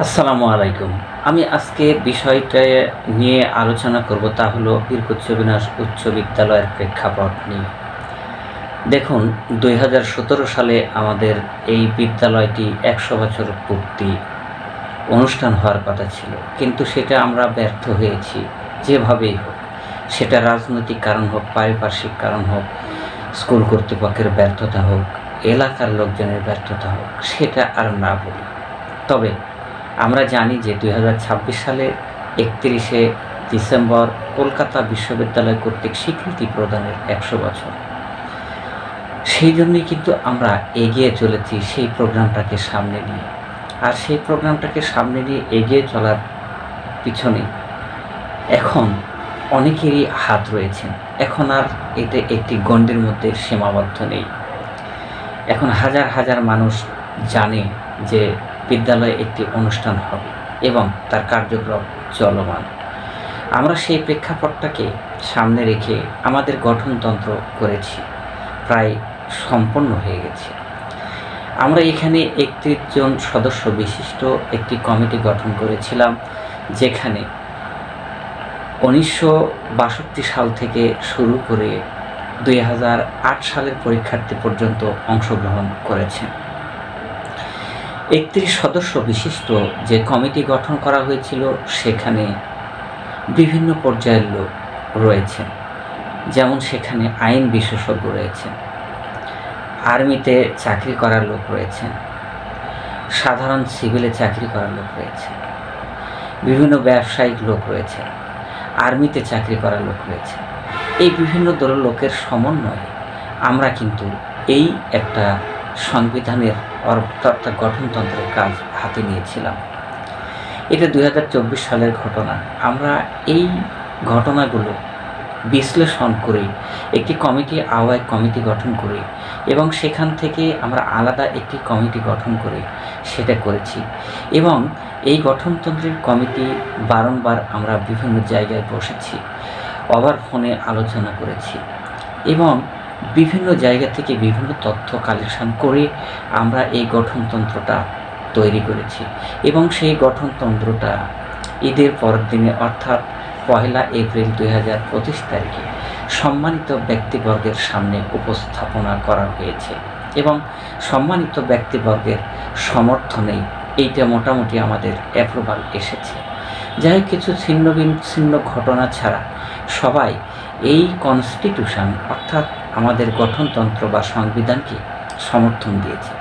আসসালামু আলাইকুম। আমি আজকে বিষয়টা নিয়ে আলোচনা করব, তা হলো বীর কুচ্চবিনাশ উচ্চ বিদ্যালয়ের প্রেক্ষাপট নিয়ে। দেখুন, ২০১৭ সালে আমাদের এই বিদ্যালয়টি ১০০ বছর পূর্তি অনুষ্ঠান হওয়ার কথা ছিল, কিন্তু সেটা আমরা ব্যর্থ হয়েছি যেভাবেই হোক। সেটা রাজনৈতিক কারণ হোক, পারিপার্শ্বিক কারণ হোক, স্কুল কর্তৃপক্ষের ব্যর্থতা হোক, এলাকার লোকজনের ব্যর্থতা হোক, সেটা আর না বলি। তবে আমরা জানি যে ২০২৬ সালে ৩১শে ডিসেম্বর কলকাতা বিশ্ববিদ্যালয় কর্তৃক স্বীকৃতি প্রদানের ১০০ বছর। সেই জন্যই কিন্তু আমরা এগিয়ে চলেছি সেই প্রোগ্রামটাকে সামনে নিয়ে। আর সেই প্রোগ্রামটাকে সামনে নিয়ে এগিয়ে চলার পিছনে এখন অনেকেরই হাত রয়েছেন। এখন আর এতে একটি গণ্ডির মধ্যে সীমাবদ্ধ নেই। এখন হাজার হাজার মানুষ জানে যে বিদ্যালয়ে একটি অনুষ্ঠান হবে এবং তার কার্যক্রম চলমান। আমরা সেই প্রেক্ষাপটটাকে সামনে রেখে আমাদের গঠনতন্ত্র করেছি, প্রায় সম্পন্ন হয়ে গেছে। আমরা এখানে ৩১ জন সদস্য বিশিষ্ট একটি কমিটি গঠন করেছিলাম, যেখানে ১৯৬২ সাল থেকে শুরু করে ২০০৮ সালের পরীক্ষার্থী পর্যন্ত অংশগ্রহণ করেছেন। ৩১ সদস্য বিশিষ্ট যে কমিটি গঠন করা হয়েছিল, সেখানে বিভিন্ন পর্যায়ের লোক রয়েছেন। যেমন সেখানে আইন বিশেষজ্ঞ রয়েছেন, আর্মিতে চাকরি করার লোক রয়েছেন, সাধারণ সিভিলে চাকরি করার লোক রয়েছে, বিভিন্ন ব্যবসায়িক লোক রয়েছে, আর্মিতে চাকরি করার লোক রয়েছে। এই বিভিন্ন দলের লোকের সমন্বয়ে আমরা কিন্তু এই একটা সংবিধানের অর্থাৎ গঠনতন্ত্রের কাজ হাতে নিয়েছিলাম। এটা ২০২৪ সালের ঘটনা। আমরা এই ঘটনাগুলো বিশ্লেষণ করে একটি আহ্বায়ক কমিটি গঠন করি এবং সেখান থেকে আমরা আলাদা একটি কমিটি গঠন করে সেটা করেছি। এবং এই গঠনতন্ত্রের কমিটি বারংবার আমরা বিভিন্ন জায়গায় বসেছি, আবার ফোনে আলোচনা করেছি এবং বিভিন্ন জায়গা থেকে বিভিন্ন তথ্য কালেকশন করে আমরা এই গঠনতন্ত্রটা তৈরি করেছি। এবং সেই গঠনতন্ত্রটা ঈদের পরের দিনে অর্থাৎ ১ এপ্রিল ২০২৫ তারিখে সম্মানিত ব্যক্তিবর্গের সামনে উপস্থাপনা করা হয়েছে এবং সম্মানিত ব্যক্তিবর্গের সমর্থনেই এইটা মোটামুটি আমাদের অ্যাপ্রুভাল এসেছে। যাই কিছু ছিন্ন বিচ্ছিন্ন ঘটনা ছাড়া সবাই এই কনস্টিটিউশন অর্থাৎ আমাদের গঠনতন্ত্র বা সংবিধানকে সমর্থন দিয়েছে।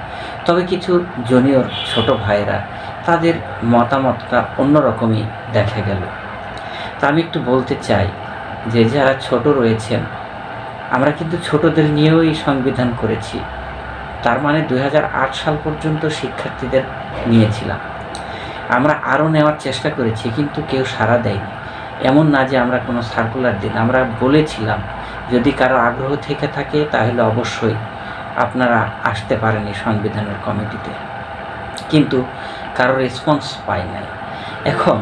তবে কিছু জুনিয়র ছোট ভাইয়েরা তাদের মতামতটা অন্যরকমই দেখা গেল। তা আমি একটু বলতে চাই যে যারা ছোট রয়েছেন, আমরা কিন্তু ছোটদের নিয়েও এই সংবিধান করেছি। তার মানে ২০০৮ সাল পর্যন্ত শিক্ষার্থীদের নিয়েছিলাম। আমরা আরও নেওয়ার চেষ্টা করেছি, কিন্তু কেউ সাড়া দেয়নি। এমন না যে আমরা কোনো সার্কুলার দিন, আমরা বলেছিলাম যদি কারো আগ্রহ থেকে থাকে তাহলে অবশ্যই আপনারা আসতে পারেন এই সংবিধানের কমিটিতে, কিন্তু কারো রেসপন্স পাই নাই। এখন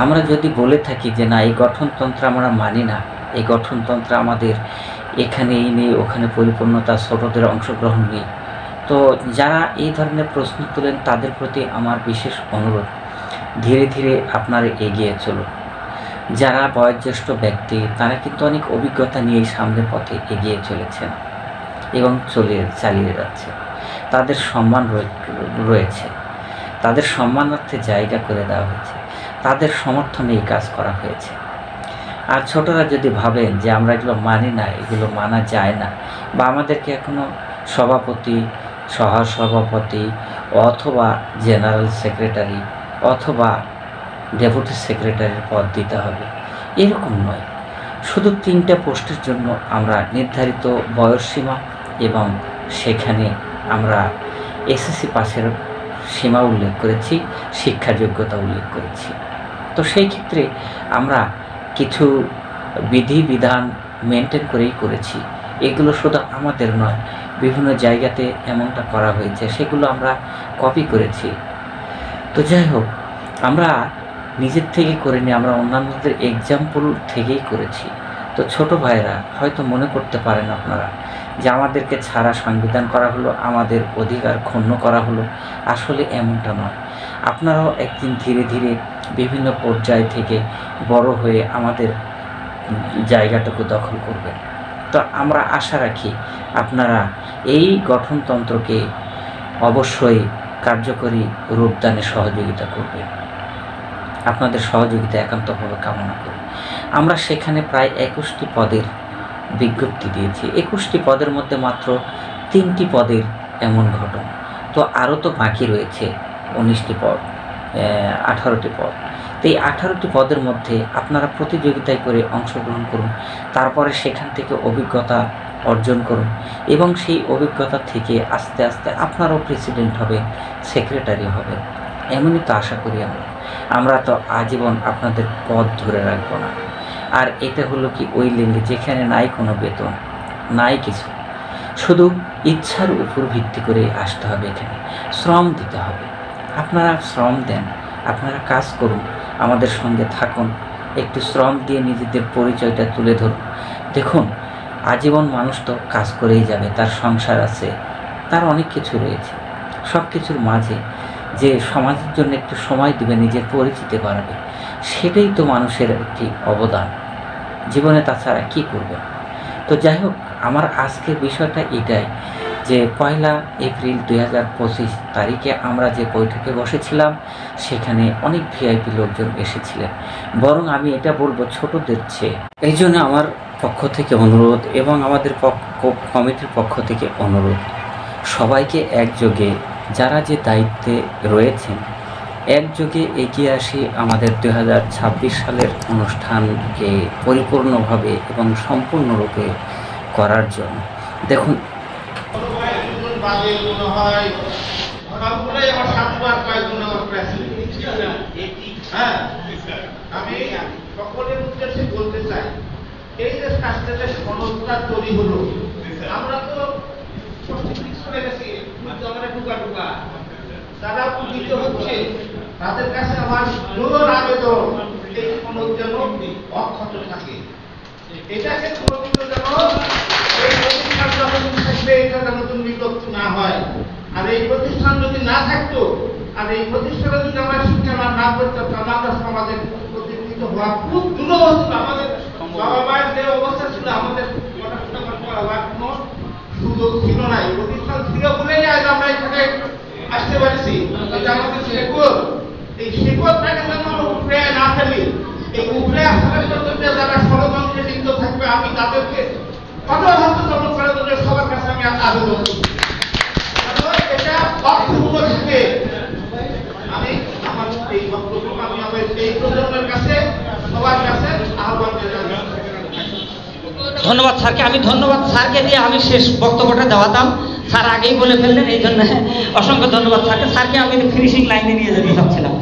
আমরা যদি বলে থাকি যে না, এই গঠনতন্ত্র আমরা মানি না, এই গঠনতন্ত্র আমাদের এখানে এই নেই, ওখানে পরিপূর্ণতা, ছোটদের অংশগ্রহণ নেই, তো যারা এই ধরনের প্রশ্ন তোলেন তাদের প্রতি আমার বিশেষ অনুরোধ, ধীরে ধীরে আপনারা এগিয়ে চলুন। যারা বয়োজ্যেষ্ঠ ব্যক্তি তারা কিন্তু অনেক অভিজ্ঞতা নিয়ে সামনের পথে এগিয়ে চলেছেন এবং চালিয়ে যাচ্ছে। তাদের সম্মান রয়েছে, তাদের সম্মানার্থে জায়গা করে দেওয়া হয়েছে, তাদের সমর্থনে এই কাজ করা হয়েছে। আর ছোটরা যদি ভাবেন যে আমরা এগুলো মানি না, এগুলো মানা যায় না, বা আমাদেরকে এখনও সভাপতি, সহসভাপতি অথবা জেনারেল সেক্রেটারি অথবা ডেপুটি সেক্রেটারির পদ দিতে হবে, এরকম নয়। শুধু 3টা পোস্টের জন্য আমরা নির্ধারিত বয়সসীমা এবং সেখানে আমরা এসএসসি পাসের সীমা উল্লেখ করেছি, শিক্ষা যোগ্যতা উল্লেখ করেছি। তো সেই ক্ষেত্রে আমরা কিছু বিধিবিধান মেনটেন করেই করেছি। এগুলো শুধু আমাদের নয়, বিভিন্ন জায়গাতে এমনটা করা হয়েছে, সেগুলো আমরা কপি করেছি। তো যাই হোক, আমরা নিজের থেকে করিনি, আমরা অন্যান্যদের এক্সাম্পল থেকেই করেছি। তো ছোট ভাইরা হয়তো মনে করতে পারেন আপনারা যে আমাদেরকে ছাড়া সংবিধান করা হলো, আমাদের অধিকার ক্ষুণ্ণ করা হলো। আসলে এমনটা নয়। আপনারাও একদিন ধীরে ধীরে বিভিন্ন পর্যায় থেকে বড় হয়ে আমাদের জায়গাটুকু দখল করবেন। তো আমরা আশা রাখি আপনারা এই গঠনতন্ত্রকে অবশ্যই কার্যকরী রূপদানে সহযোগিতা করবেন। আপনাদের সহযোগিতা একান্তভাবে কামনা করি। আমরা সেখানে প্রায় 21টি পদের বিজ্ঞপ্তি দিয়েছি। 21টি পদের মধ্যে মাত্র 3টি পদের এমন ঘটনা, তো আরও তো বাকি রয়েছে 19টি পদ, 18টি পদ। তো এই 18টি পদের মধ্যে আপনারা প্রতিযোগিতায় করে অংশগ্রহণ করুন, তারপরে সেখান থেকে অভিজ্ঞতা অর্জন করুন এবং সেই অভিজ্ঞতা থেকে আস্তে আস্তে আপনারাও প্রেসিডেন্ট হবেন, সেক্রেটারি হবেন, এমনই তো আশা করি আমরা তো আজীবন আপনাদের পদ ধরে রাখবো না। আর এটা হলো কি ওই লিঙ্গে যেখানে নাই কোনো বেতন, নাই কিছু, শুধু ইচ্ছার উপর ভিত্তি করে আসতে হবে। এখানে শ্রম দিতে হবে। আপনারা শ্রম দেন, আপনারা কাজ করুন, আমাদের সঙ্গে থাকুন, একটু শ্রম দিয়ে নিজেদের পরিচয়টা তুলে ধরুন। দেখুন, আজীবন মানুষ তো কাজ করেই যাবে, তার সংসার আছে, তার অনেক কিছু রয়েছে। সব কিছুর মাঝে যে সমাজের জন্য একটু সময় দেবে, নিজের পরিচিতি বাড়াবে, সেটাই তো মানুষের একটি অবদান জীবনে। তাছাড়া কী করবে? তো যাই হোক, আমার আজকের বিষয়টা এটাই যে 1 এপ্রিল 2025 তারিখে আমরা যে বৈঠকে বসেছিলাম সেখানে অনেক ভিআইপি লোকজন এসেছিলেন। বরং আমি এটা বলবো ছোটদের চেয়ে। এই জন্য আমার পক্ষ থেকে অনুরোধ এবং আমাদের কমিটির পক্ষ থেকে অনুরোধ, সবাইকে একযোগে যারা যে দায়িত্বে রয়েছেন একযোগে এগিয়ে আসি আমাদের 2026 সালের অনুষ্ঠানকে পরিপূর্ণভাবে এবং সম্পূর্ণরূপে করার জন্য। দেখুন, আমি সকলের উদ্দেশ্যে বলতে চাই, এই যে স্বাস্থ্যের সমস্যা তৈরি হলো, আমরা তো চলে গেছি ঢুকা তারা উপকৃত হচ্ছে, তাদের কাছে আমার জোর আবেদন এই সনদ যেন অক্ষত থাকে। এটাকে সুরক্ষিত যেন এই প্রতিষ্ঠান যতদিন থাকবে এটা যেন দুর্নীতি না হয়। আর এই প্রতিষ্ঠান যদি না থাকতো, আর এই প্রতিষ্ঠানে যদি আমরা শিক্ষা না করতাম, আমাদের সমাজে প্রতিষ্ঠিত হওয়া খুব দুর্লভ হতো। আমাদের বাবা মায়ের যে অবস্থা ছিল, আমাদের পড়াশোনা করার কোনো সুযোগ ছিল না। এই প্রতিষ্ঠান ছিল বলেই আজ আমরা এখানে আসতে পারছি। এটা আমাদের শেকড়, এই শেকড়টাকে যেন আমরা উপরে না ফেলি। এই উপরে আসার জন্য যারা ষড়যন্ত্রে লিপ্ত থাকবে, আমি তাদেরকে কঠোর হস্তক্ষেপ করার জন্য সবার কাছে আমি আবেদন করি। এটা অর্থপূর্ণ থাকে। আমি আমার এই বক্তব্য আমি আমার এই প্রজন্মের কাছে সবার কাছে আহ্বান জানাই। ধন্যবাদ স্যারকে। আমি ধন্যবাদ স্যারকে দিয়ে আমি শেষ বক্তব্যটা দেওয়াতাম, স্যার আগেই বলে ফেললেন, এই জন্য অসংখ্য ধন্যবাদ স্যারকে। স্যারকে আমি ফিনিশিং লাইনে নিয়ে যেতে চাচ্ছিলাম।